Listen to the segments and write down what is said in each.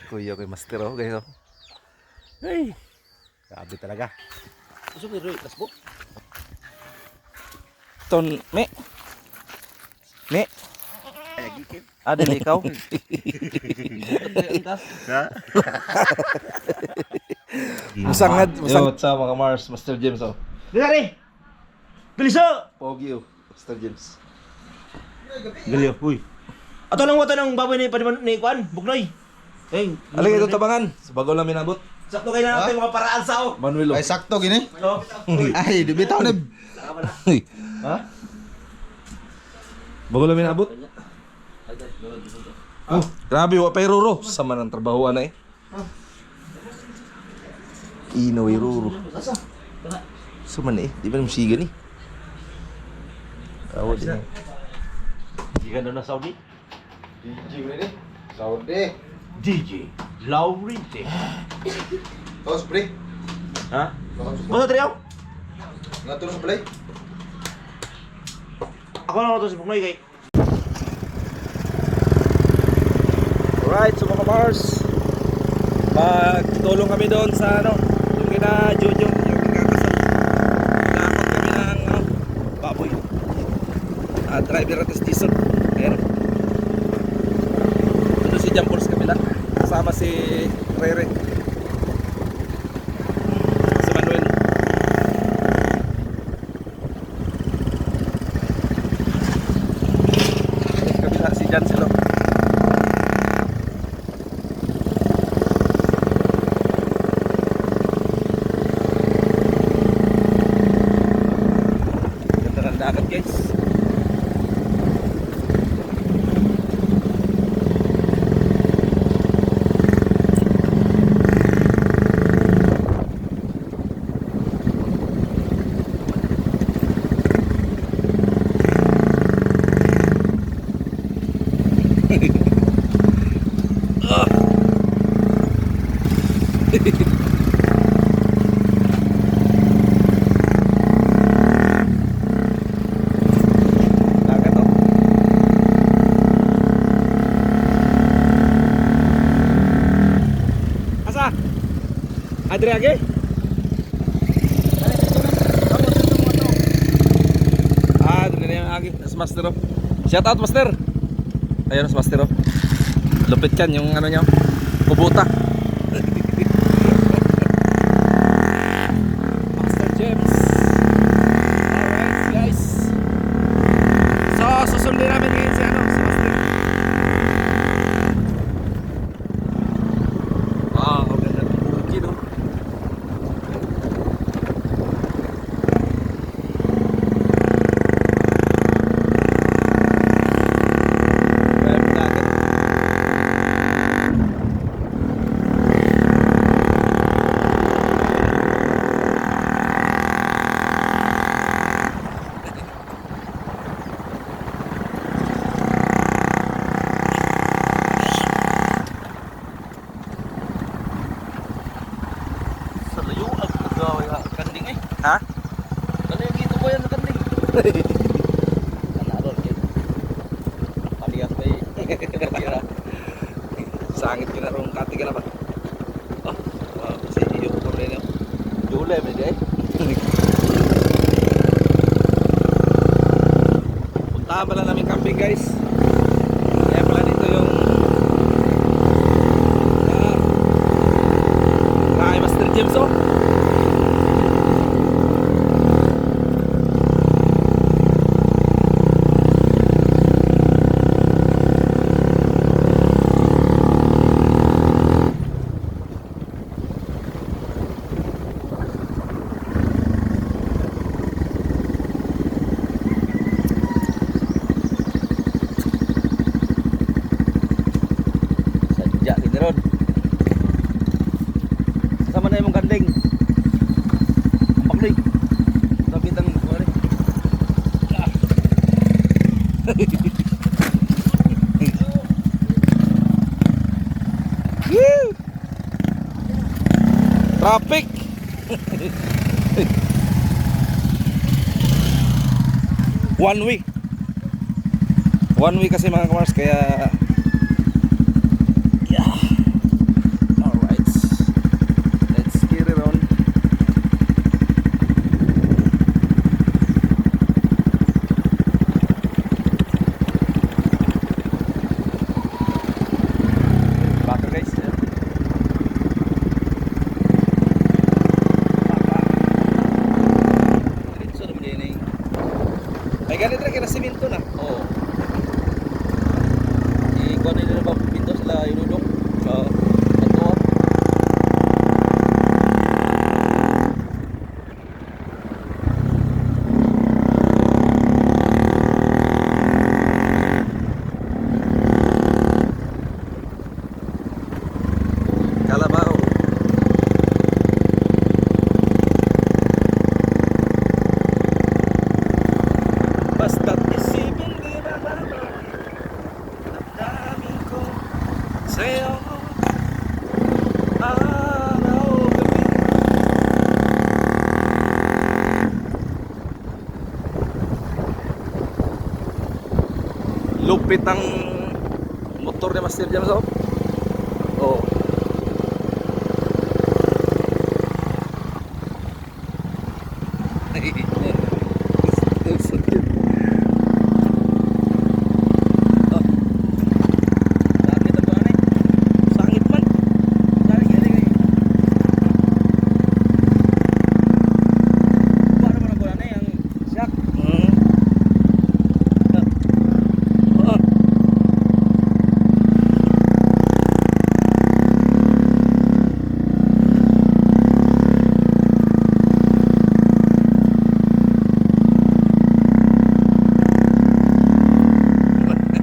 Kuya kay Master oh, guys oh. Ay, grabe talaga. Gusto mo rin itas po? Ton, me. Dili ikaw. Musangad, musangad sa mga Mars, Master James oh. Dali! Biliso! Pogi oh, Master James. Gali, uy. Ato lang wato ng baboy ni Kwan, Buknoy. Alay ito tabangan, sa bago lang minabot. Sakto kayo na natin mga paraan sa o. Manuel oh. Ay sakto gini. No? Ay, di bitaw na. Ha? Bago lang minabot. Oh, grabe wa pay ruro. Sama ng trabahoan na eh. Inoy ruro. Suman eh, di ba naman siga ni? Tawad din. Gigan daw na Saudi. DJ ni. Saudi. DJ Laurente. Tos pre. Ha? Masa triyaw? Ngatulong play. Ako lang ito si Buknoy kay. Alright, so mga Mars, magtulong kami doon sa ano, yung kina Jojo, yung kakasal. Nakakot kami ng ano, baboy. Driver at station. Ayan. Ito si Jampol sa kabila. Kasama si Rere. Si Manuel. Sa kabila si Jan sila. Dagat guys. Dagat oh. Asa? Adri age? Adri na yung age. Nas Master oh. Shout out Master. Ayun si Master oh. Lupit yan yung ano niya. Kubuta. Master James. Alright guys. So susundin namin ngayon si ano, si Master. Wow, ang ganda ng bukid no. Grabe dagat. Sa layo ang nagaway kanding eh. Ha? Ano yung gito ko yan na kanding? Kanadol kay. Paligas ba eh. Kira. Sangit ka na rong kati ka na ba? Oh, si yung problema. Dule me di. Puntahan pala namin camping guys. Kaya pala dito yung kay Master James oh. Sadya gini ron. Sama na yung kanding. Ang bakloy. Tapit ang kuwari. Woo! Traffic. One week. One week kasi mga kamars kaya yeah. Kalabaw. Basta't isipin di ba damdamin ko sa'yo araw-gabi. Lupit ang motor ni Master dyan, so. Oh. Sangit man. Hmm. Oh.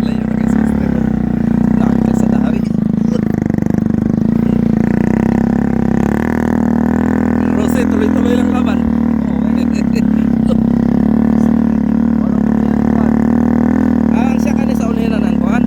Layo na kay sister. Laki ka sa dari. Rose, tuloy-tuloy lang laban. Ang siya ka ni sa ulihan ng kuhan.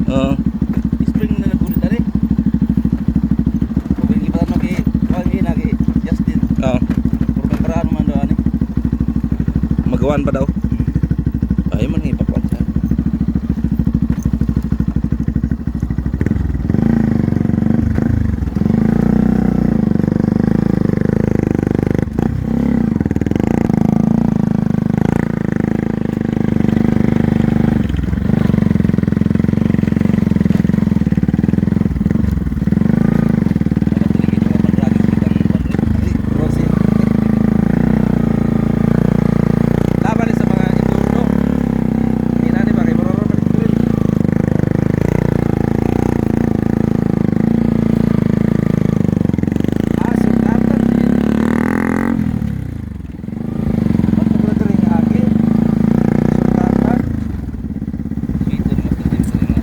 Oo. Spring na nagulit tadi. Pwede kita no kay wagi na kay Justin. Oo. Puro karaan man do ani. Magawan pa daw. Ay man ipakuan siya. Laban ni sa mga enduro. Ina ni ba kay marorong mag-drill. Sukatan. Pagkulo diri nga agi. Sukatan. Dito ni Master James rin nga.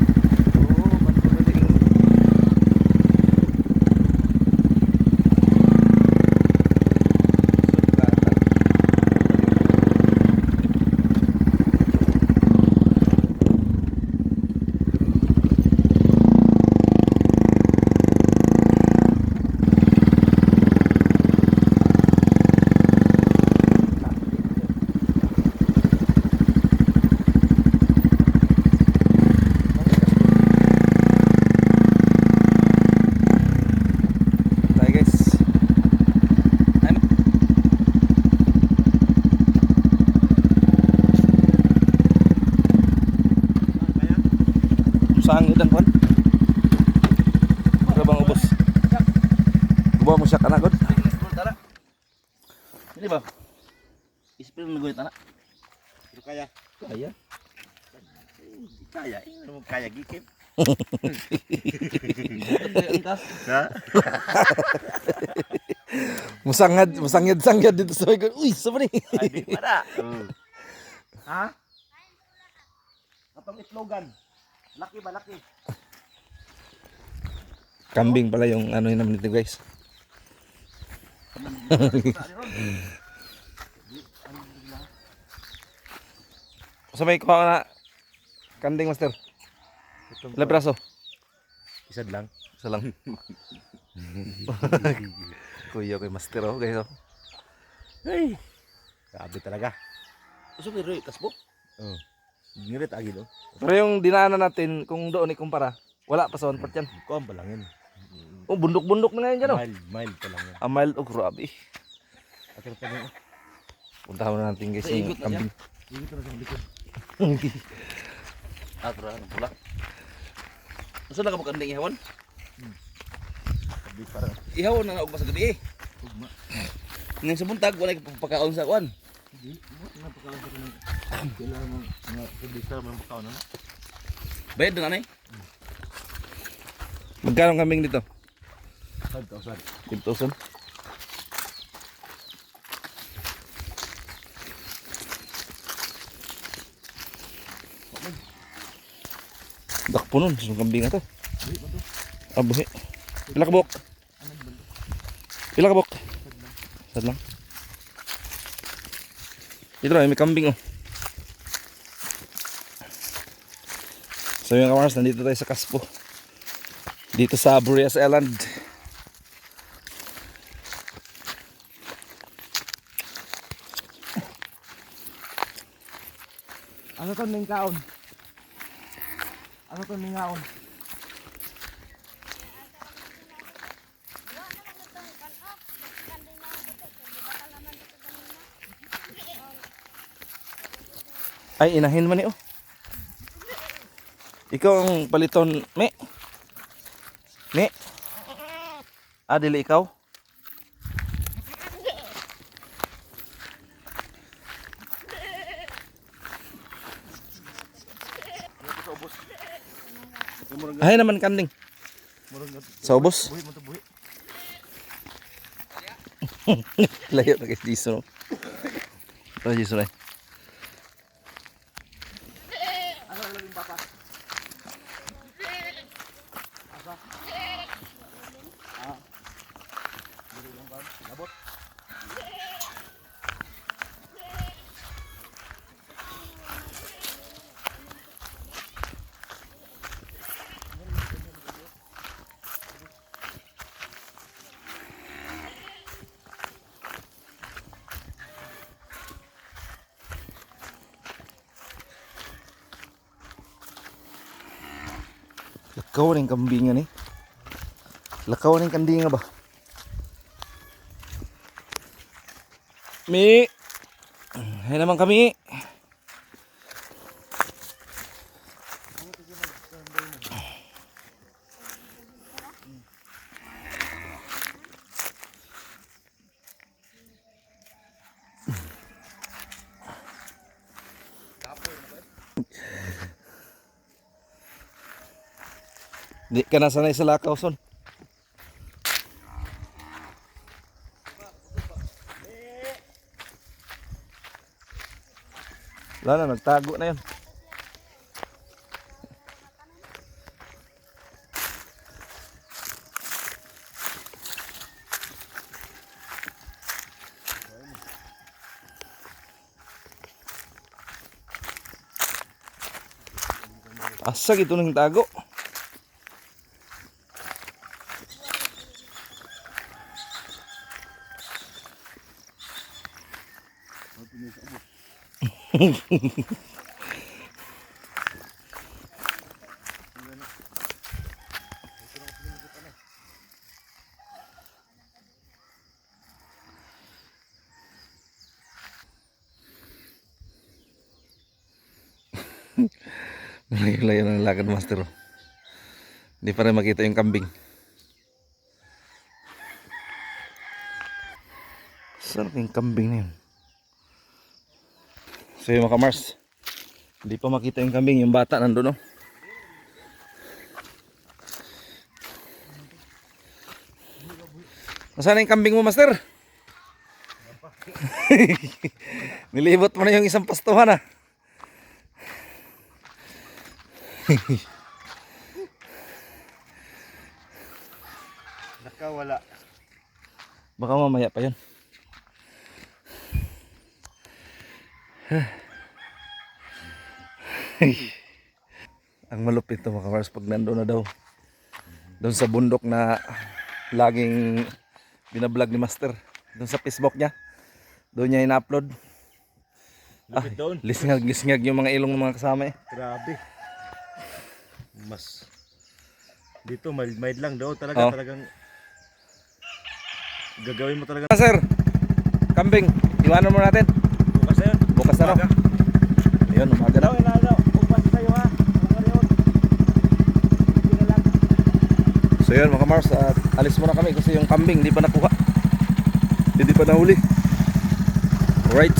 Oo, pagkulo diri. Tayo guys. Ay, sangit ang kuhan. Para bang ubos. Gubaw mo siya kanagod. Tara. Ini ba? Spring na nagulit ana. Pero kaya. Kaya. Kaya. Ano mo kaya gikip? Angkas. Ha? Musangad dito sa ikon. Uy, sama ni. Ay, di pa na. Ha? Katong itlogan. Laki ba laki? Kambing pala yung ano yun naman dito guys. Sa may kuha ka na kanding master. Ilang piraso? Isa lang. Isa lang. Kuya kay master oh guys oh. Ay. Grabe talaga. Uso ni Roy kasbo. Oh. Ngirit agi do. Pero yung dinaanan natin kung doon ikumpara, wala pa sa 1 part yan. Kuan pa lang yun. Oh, bundok-bundok na ngayon dyan oh. Mild pa lang yan. A mild oh grabe. Akin pa niyo. Puntahan mo natin guys Sa yung ikot na kambing. Dito na sa likod. Atra ang pula. Uso na ka mo kanding ihawon? Sabi parang Ihawon na nga og sa gabi eh. ugma. Ngayon sa buntag, wala pagkakaon sa kuan. Hindi, napakaon sa kanang kailangan mo mga pabisa mo ng pagkaon, ano? Bayad na nanay. Magkano ang kambing dito? 5,000. 5,000. Dakpo nun, yung kambing na to. Ah, buhi. Pila ka buhok? Pila ka buhok? Sad lang. Ito lang, may kambing oh. So yung kamars, nandito tayo sa Kaspo. Dito sa Boreas Island. Ano to ning kaon? Ano to ning kaon? Ay, inahin man eh oh. Ikaw ang paliton, me. Me. Ah, dili ikaw. Ay naman kanding. Sa ubos. Buhi mo to buhi. Layo na guys diso. Ito diso rin. Lakaw rin kambingan eh. Lakaw rin kandinga ba? Mi. Hay naman kami. Di ka na sanay sa lakaw son. Wala na, nagtago na yun. Asa gitu nang tago. Layo ng lakad master. Hindi pa rin makita yung kambing. Saan yung kambing na yun? So yung mga Mars, hindi pa makita yung kambing. Yung bata nandun no. Nasaan yung kambing mo master? Nilibot mo na yung isang pastuhan ah. Nakawala. Baka mamaya pa yun. Ang malupit to mga kawars pag nandoon na daw doon sa bundok na laging binablog ni Master doon sa Facebook niya, doon niya ina-upload. Lupit doon. Lisngag yung mga ilong ng mga kasama eh. Grabe. Mas dito mild lang daw talaga. Oh. Talagang gagawin mo talaga. Sir, kambing, iwanan mo natin. Bukas na yun. Bukas na no? Ayun, umaga na. Upas tayo ha. So yun mga Mars, alis muna kami kasi yung kambing di pa nakuha. Hindi pa nahuli. Alright.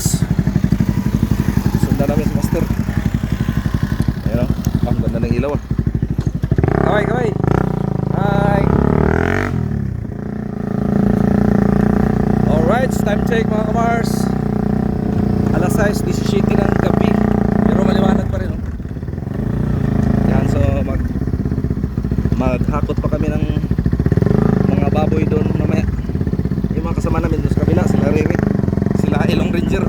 Sundan namin si Master. Ayan o. Ang ganda ng ilaw ah. Kaway, kaway. Hi. Alright, time check mga kamars. Alas 6:17 ng gabi. Pero maliwanag pa rin oh. Yan, so maghakot pa kami ng mga baboy doon mamaya. Yung mga kasama namin doon sa kabila, sila Riri, sila Ilong Ranger.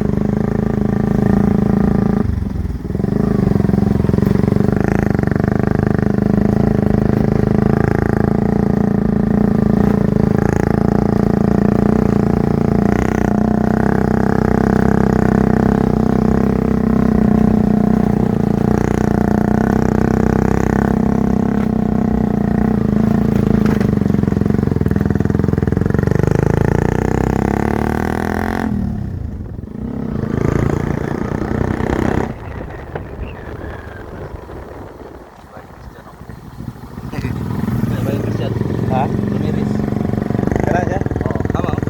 Ha? Tumiris. Kaya siya? Oo. Tama oh.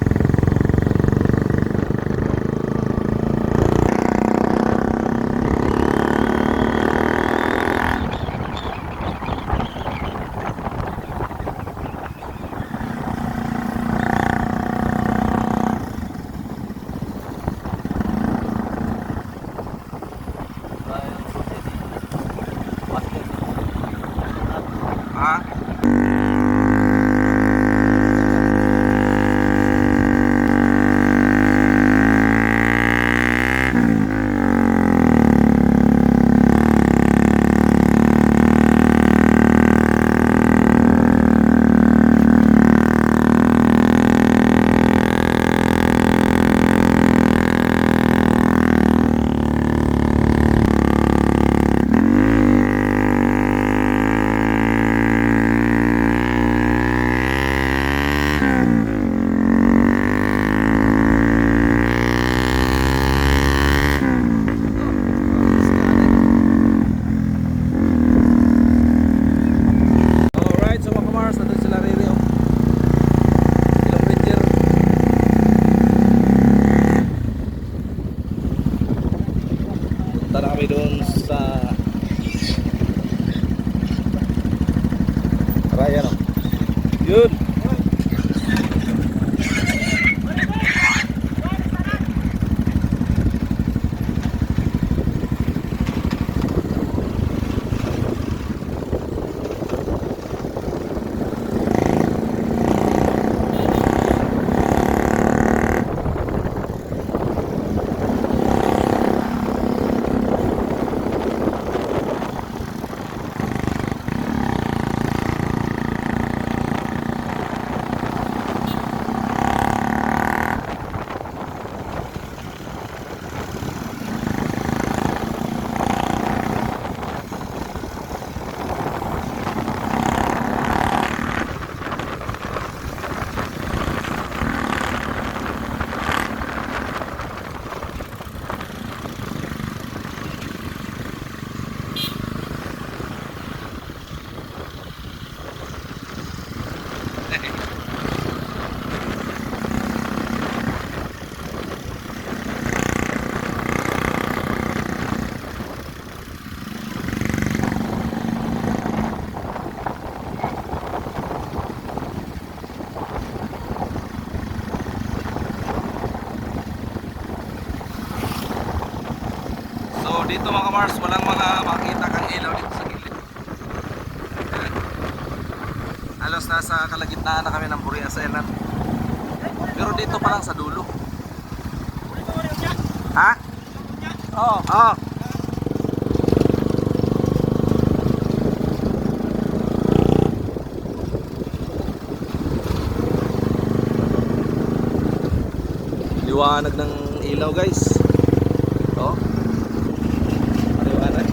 Ha? Alright, so mga kamars, nandun sila Riri oh. Ilong Ranger. Punta na kami doon sa Raya no. Yun. So dito mga kamars, walang mga makita kang ilaw dito sa gilid. Ayan. Halos nasa kalagitnaan na kami ng Buria sa Elan. Pero dito pa lang sa dulo. Ha? Oo. Oo. Liwanag ng ilaw guys. Oh. Liwanag.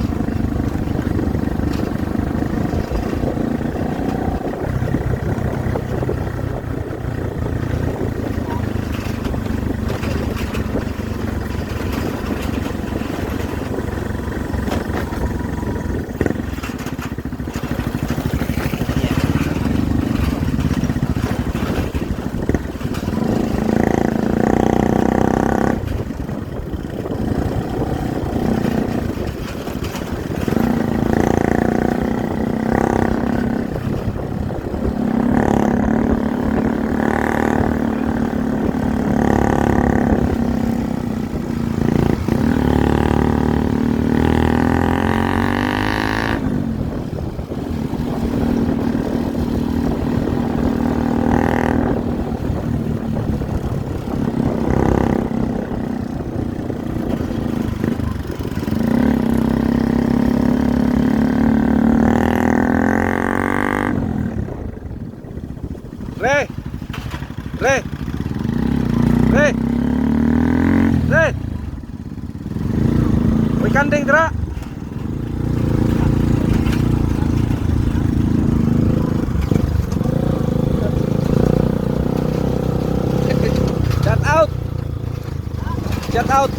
Re! Uy, kanding dra! Shut out! Shut out!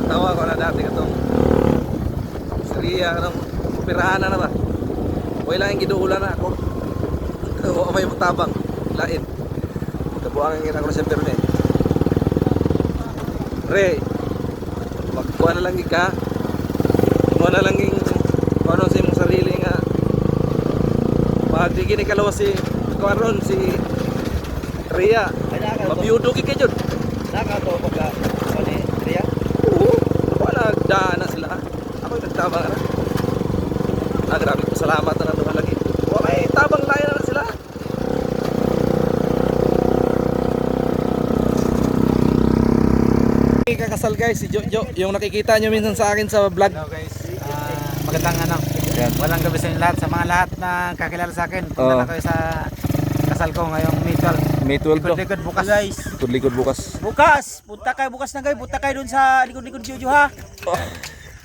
Tawa ko na dati ka itong Sariya ka ng operahan na ba? Huwag lang yung giduulan na ako. Huwag may matabang. Lain. Kabuangan nga ako na siyempre na eh. Re, magkuha na lang ka. Kuha na lang yung ano sa imong sarili nga. Pag di gini kalawa si Kuaron, si Ria. Mabiyudo ki kayo. Nakato pagka ni Ria. Oo. Wala daan na sila. Ako yung nagtabang na. Grabe po salamat na naman lagi. Wala tabang layan na sila. Kakasal guys, si Jojo, yung nakikita nyo minsan sa akin sa vlog. Hello guys, magandang ano. Yan. Walang gabi sa inyo lahat, sa mga lahat na kakilala sa akin. Oo. Punta na kayo sa kasal ko ngayong May 12. May 12 to. Likod bukas guys. Likod bukas. Bukas, punta kayo bukas na kayo. Punta kayo dun sa likod-likod Jojo ha.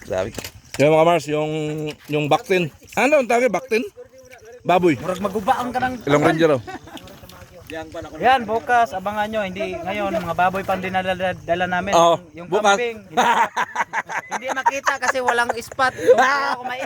Grabe. Yung mga Mars, yung baktin. Ano ang tawag? Baktin? Baboy. Murag magubaon ka ng Ilang ranger oh. Yan, bukas, abangan nyo. Hindi, ngayon, mga baboy pang dinadala namin. Oo, Yung bukas. kambing. Hindi makita kasi walang spot. Kung ako may